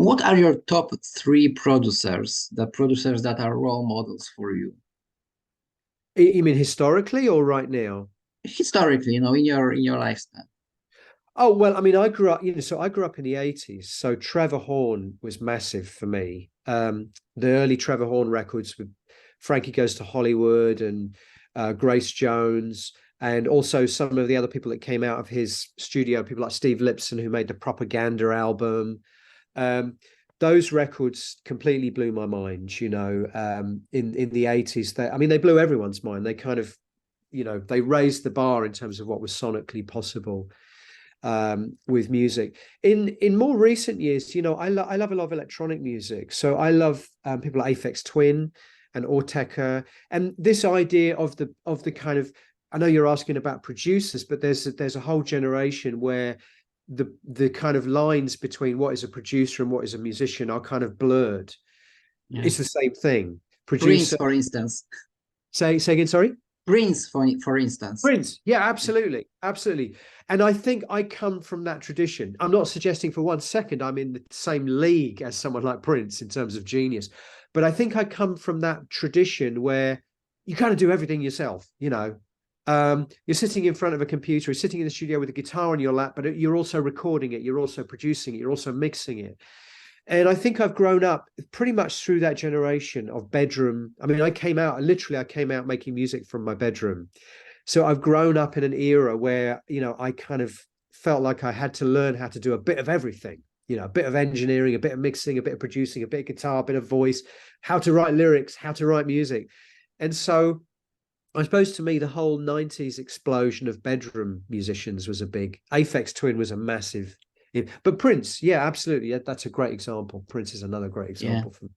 What are your top three producers, the producers that are role models for you? You mean historically or right now? Historically, in your lifespan. Oh, well, I mean, I grew up, so I grew up in the 80s. So Trevor Horn was massive for me. The early Trevor Horn records with Frankie Goes to Hollywood and Grace Jones, and also some of the other people that came out of his studio, people like Steve Lipson, who made the Propaganda album. Um, those records completely blew my mind, in the 80s. They blew everyone's mind. They kind of, they raised the bar in terms of what was sonically possible with music. In more recent years, I love a lot of electronic music. So I love people like Aphex Twin and Ortega, and this idea of the kind of, I know you're asking about producers, but there's a whole generation where the kind of lines between what is a producer and what is a musician are kind of blurred. Yeah. It's the same thing. Prince, Producer. for instance. Say again, sorry. Prince, for instance. Prince, yeah, absolutely, absolutely. And I think I come from that tradition. I'm not suggesting for 1 second I'm in the same league as someone like Prince in terms of genius, but I think I come from that tradition where you kind of do everything yourself. You're sitting in front of a computer, you're sitting in the studio with a guitar on your lap, but you're also recording it, you're also producing it, you're also mixing it. And I think I've grown up pretty much through that generation of bedroom. I mean, I came out making music from my bedroom. So I've grown up in an era where, I kind of felt like I had to learn how to do a bit of everything, a bit of engineering, a bit of mixing, a bit of producing, a bit of guitar, a bit of voice, how to write lyrics, how to write music. And so I suppose to me, the whole 90s explosion of bedroom musicians was a big. Aphex Twin was a massive. But Prince, yeah, absolutely. That's a great example. Prince is another great Yeah. example for me.